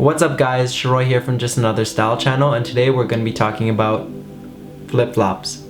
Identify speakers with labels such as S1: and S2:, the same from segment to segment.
S1: What's up guys, Sharoy here from Just Another Style channel, and today we're going to be talking about flip-flops.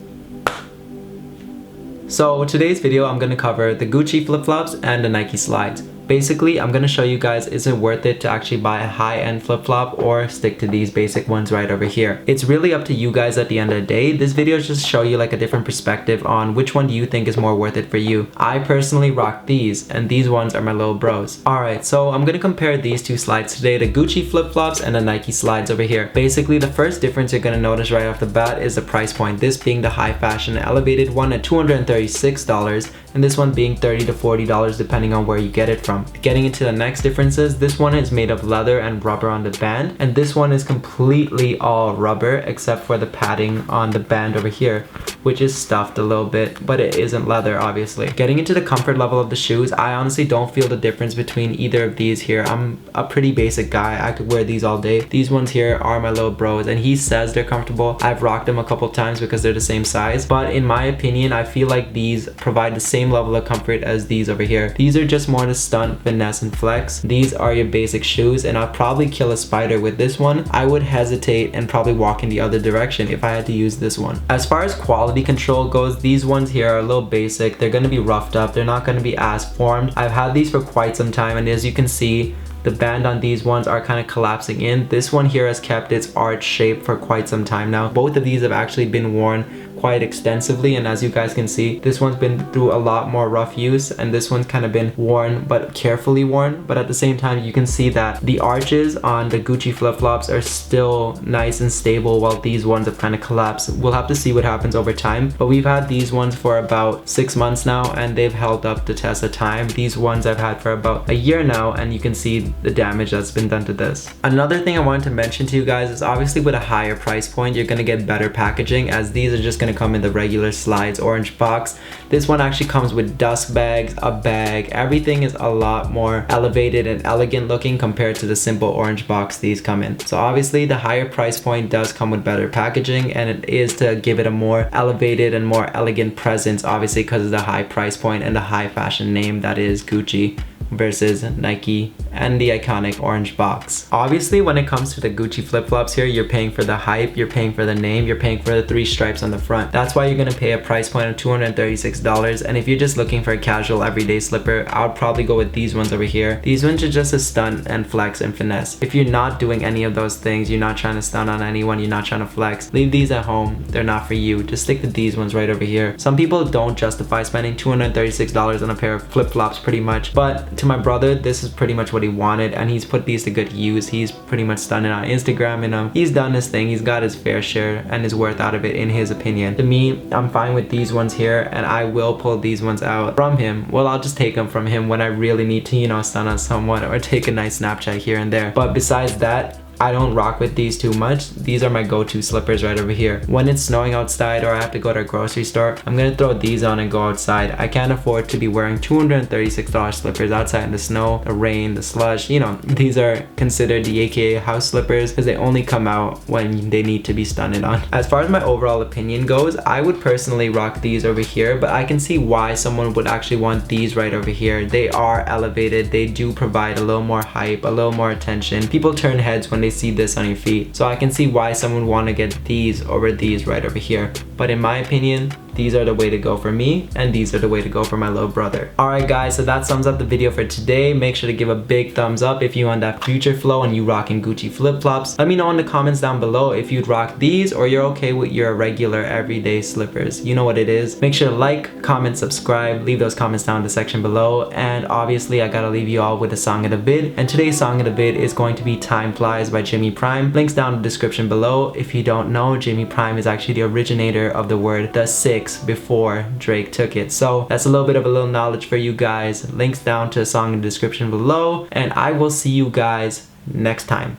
S1: So today's video I'm going to cover the Gucci flip-flops and the Nike slides. Basically, I'm going to show you guys, is it worth it to actually buy a high-end flip-flop or stick to these basic ones right over here? It's really up to you guys at the end of the day. This video is just show you like a different perspective on which one do you think is more worth it for you. I personally rock these, and these ones are my little bros. Alright, so I'm going to compare these two slides today, the Gucci flip-flops and the Nike slides over here. Basically, the first difference you're going to notice right off the bat is the price point. This being the high fashion elevated one at $236, and this one being $30 to $40 depending on where you get it from. Getting into the next differences, this one is made of leather and rubber on the band, and this one is completely all rubber except for the padding on the band over here, which is stuffed a little bit, but it isn't leather obviously. Getting into the comfort level of the shoes, I honestly don't feel the difference between either of these here. I'm a pretty basic guy, I could wear these all day. These ones here are my little bros, and he says they're comfortable. I've rocked them a couple times because they're the same size, but in my opinion, I feel like these provide the same level of comfort as these over here. These are just more to stunt, finesse, and flex. These are your basic shoes, and I'll probably kill a spider with this one. I would hesitate and probably walk in the other direction if I had to use this one. As far as quality control goes, these ones here are a little basic. They're going to be roughed up. They're not going to be as formed. I've had these for quite some time, and as you can see, the band on these ones are kind of collapsing in. This one here has kept its arch shape for quite some time now. Both of these have actually been worn quite extensively, and as you guys can see, this one's been through a lot more rough use, and this one's kind of been worn but carefully worn. But at the same time, you can see that the arches on the Gucci flip-flops are still nice and stable, while these ones have kind of collapsed. We'll have to see what happens over time, but we've had these ones for about 6 months now, and they've held up the test of time. These ones I've had for about a year now, and you can see the damage that's been done to this. Another thing I wanted to mention to you guys is obviously with a higher price point, you're going to get better packaging, as these are just going to come in the regular slides orange box. This one actually comes with dust bags, a bag. Everything is a lot more elevated and elegant looking compared to the simple orange box these come in. So obviously the higher price point does come with better packaging, and it is to give it a more elevated and more elegant presence, obviously because of the high price point and the high fashion name that is Gucci versus Nike and the iconic orange box. Obviously, when it comes to the Gucci flip-flops here, you're paying for the hype, you're paying for the name, you're paying for the 3 stripes on the front. That's why you're gonna pay a price point of $236, and if you're just looking for a casual everyday slipper, I would probably go with these ones over here. These ones are just a stunt and flex and finesse. If you're not doing any of those things, you're not trying to stunt on anyone, you're not trying to flex, leave these at home. They're not for you. Just stick to these ones right over here. Some people don't justify spending $236 on a pair of flip-flops pretty much, but to my brother, this is pretty much what he wanted, and he's put these to good use. He's pretty much stunning on Instagram, and he's done his thing. He's got his fair share and his worth out of it in his opinion. To me, I'm fine with these ones here, and I will pull these ones out from him. Well, I'll just take them from him when I really need to, you know, stun on someone or take a nice Snapchat here and there. But besides that, I don't rock with these too much. These are my go-to slippers right over here. When it's snowing outside or I have to go to a grocery store, I'm gonna throw these on and go outside. I can't afford to be wearing $236 slippers outside in the snow, the rain, the slush. You know, these are considered the AKA house slippers because they only come out when they need to be stunned on. As far as my overall opinion goes, I would personally rock these over here, but I can see why someone would actually want these right over here. They are elevated. They do provide a little more hype, a little more attention. People turn heads when they see this on your feet, so I can see why someone would want to get these over these right over here. But in my opinion, these are the way to go for me, and these are the way to go for my little brother. Alright guys, so that sums up the video for today. Make sure to give a big thumbs up if you want that future flow and you rocking Gucci flip-flops. Let me know in the comments down below if you'd rock these or you're okay with your regular everyday slippers. You know what it is. Make sure to like, comment, subscribe, leave those comments down in the section below, and obviously I gotta leave you all with a song of the vid, and today's song of the vid is going to be Time Flies by Jimmy Prime. Links down in the description below. If you don't know, Jimmy Prime is actually the originator of the word the 6 before Drake took it. So that's a little bit of a little knowledge for you guys. Links down to the song in the description below, and I will see you guys next time.